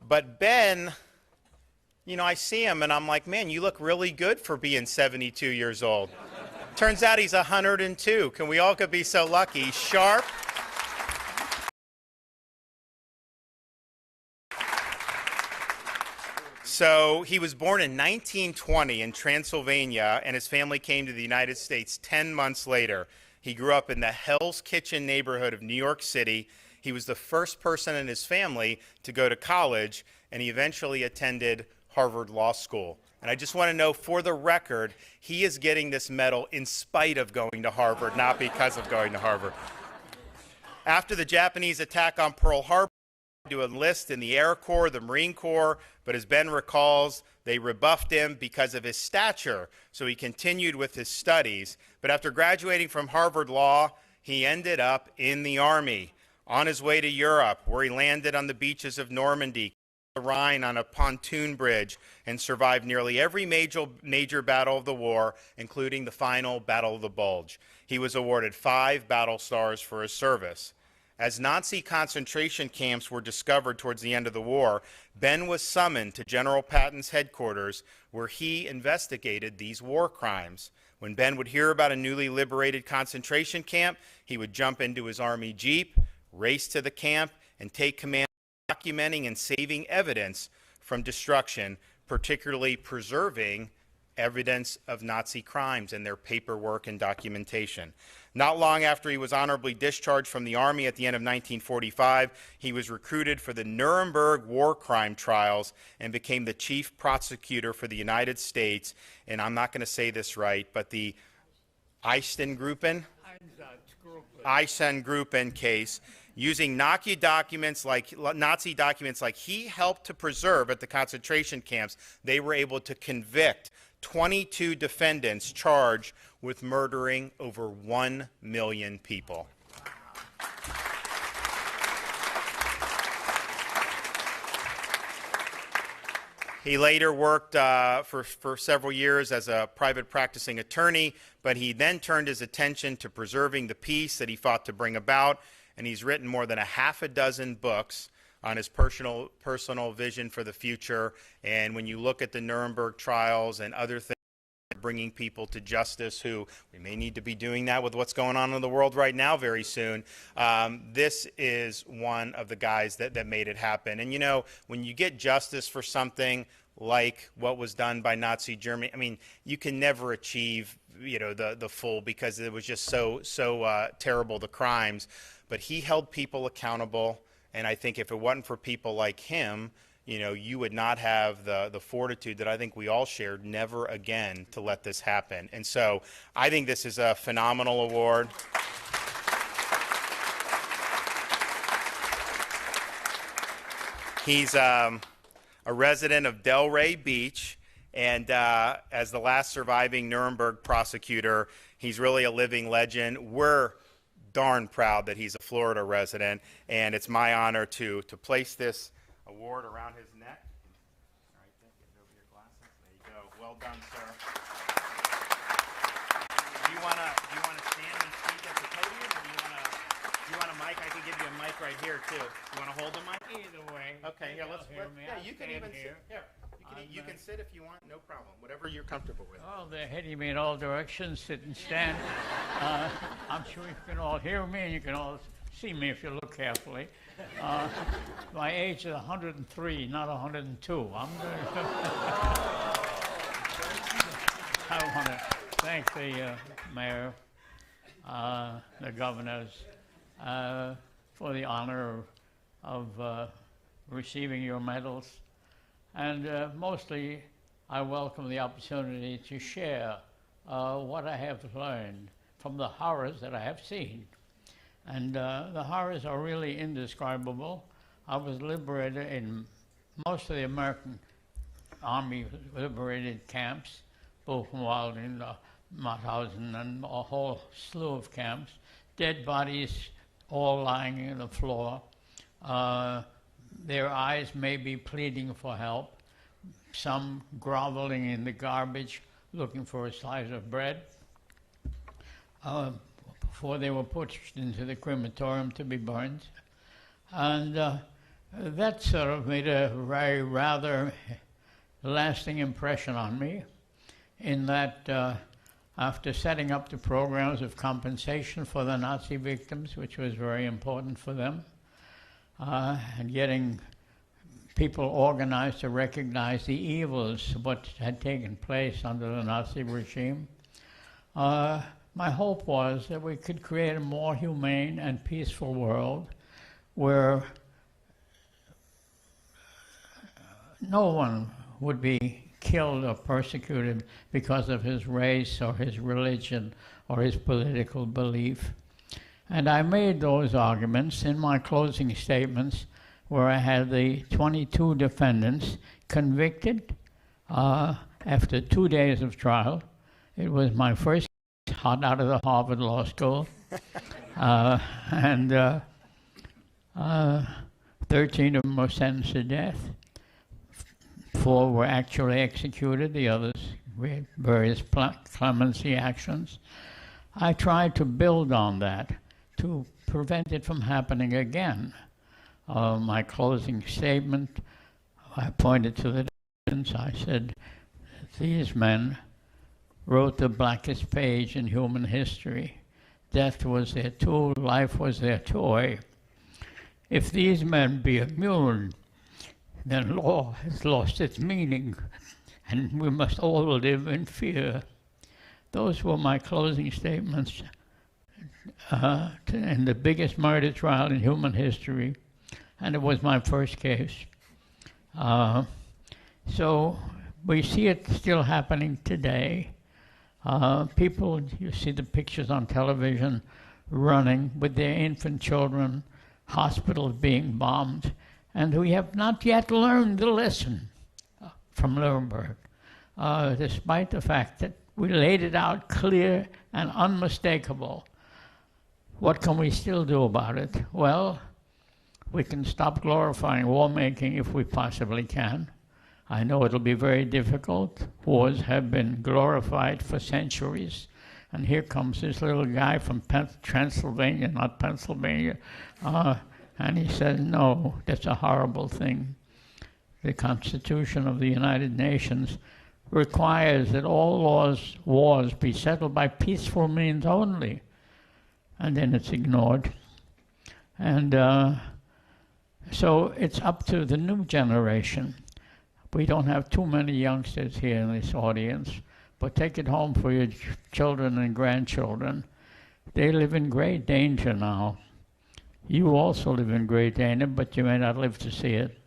But Ben, you know, I see him and I'm like, man, you look really good for being 72 years old. Turns out he's 102. Can we all could be so lucky? He's sharp. So he was born in 1920 in Transylvania, and his family came to the United States 10 months later. He grew up in the Hell's Kitchen neighborhood of New York City. He was the first person in his family to go to college, and he eventually attended Harvard Law School. And I just want to know, for the record, he is getting this medal in spite of going to Harvard, not because of going to Harvard. After the Japanese attack on Pearl Harbor, to enlist in the Air Corps, the Marine Corps, but as Ben recalls, they rebuffed him because of his stature, so he continued with his studies. But after graduating from Harvard Law, he ended up in the Army, on his way to Europe, where he landed on the beaches of Normandy, the Rhine on a pontoon bridge, and survived nearly every major battle of the war, including the final Battle of the Bulge. He was awarded 5 battle stars for his service. As Nazi concentration camps were discovered towards the end of the war, Ben was summoned to General Patton's headquarters, where he investigated these war crimes. When Ben would hear about a newly liberated concentration camp, he would jump into his Army Jeep, race to the camp, and take command of documenting and saving evidence from destruction, particularly preserving evidence of Nazi crimes and their paperwork and documentation. Not long after he was honorably discharged from the Army at the end of 1945, he was recruited for the Nuremberg war crime trials and became the chief prosecutor for the United States. And I'm not going to say this right, but the Einsatzgruppen case, using Nazi documents like he helped to preserve at the concentration camps. They were able to convict 22 defendants charged with murdering over 1 million people. He later worked for several years as a private practicing attorney, but he then turned his attention to preserving the peace that he fought to bring about, and he's written more than 6 books on his personal vision for the future. And when you look at the Nuremberg trials and other things, bringing people to justice, who we may need to be doing that with what's going on in the world right now very soon, this is one of the guys that made it happen. And you know, when you get justice for something like what was done by Nazi Germany, I mean, you can never achieve, you know, the full, because it was just so terrible, the crimes. But he held people accountable. And I think if it wasn't for people like him, you know, you would not have the fortitude that I think we all shared, never again to let this happen. And so I think this is a phenomenal award. He's a resident of Delray Beach, and as the last surviving Nuremberg prosecutor, he's really a living legend. We're darn proud that he's a Florida resident, and it's my honor to place this award around his neck. All right, get it over your glasses. There you go. Well done, sir. Do you want to stand and speak at the podium, or do you want a mic? I can give you a mic right here too. You want to hold the mic? Either way. Okay, here. Yeah, you can even sit. Here. You can sit if you want, no problem. Whatever you're comfortable with. Oh, they're hitting me in all directions. Sit and stand. I'm sure you can all hear me, and you can all see me if you look carefully. My age is 103, not 102. I want to thank the mayor, the governors, for the honor of receiving your medals. And mostly, I welcome the opportunity to share what I have learned from the horrors that I have seen. And the horrors are really indescribable. I was liberated in most of the American Army liberated camps, Buchenwald and Mauthausen, and a whole slew of camps. Dead bodies all lying on the floor. Their eyes may be pleading for help, some groveling in the garbage, looking for a slice of bread, before they were pushed into the crematorium to be burned. And That sort of made a very rather lasting impression on me, in that after setting up the programs of compensation for the Nazi victims, which was very important for them, and getting people organized to recognize the evils of what had taken place under the Nazi regime, my hope was that we could create a more humane and peaceful world where no one would be killed or persecuted because of his race or his religion or his political belief. And I made those arguments in my closing statements, where I had the 22 defendants convicted after 2 days of trial. It was my first hot out of the Harvard Law School. and 13 of them were sentenced to death. 4 were actually executed, the others with various clemency actions. I tried to build on that to prevent it from happening again. My closing statement, I pointed to the defendants. I said, these men wrote the blackest page in human history. Death was their tool, life was their toy. If these men be immune, then law has lost its meaning, and we must all live in fear. Those were my closing statements in the biggest murder trial in human history, and it was my first case. So we see it still happening today. People, you see the pictures on television, running with their infant children, hospitals being bombed, and we have not yet learned the lesson from Nuremberg, despite the fact that we laid it out clear and unmistakable. What can we still do about it? Well, we can stop glorifying war making if we possibly can. I know it'll be very difficult. Wars have been glorified for centuries. And here comes this little guy from Transylvania, not Pennsylvania, and he says, no, that's a horrible thing. The Constitution of the United Nations requires that all wars be settled by peaceful means only. And then it's ignored. And so it's up to the new generation. We don't have too many youngsters here in this audience, but take it home for your children and grandchildren. They live in great danger now. You also live in great danger, but you may not live to see it.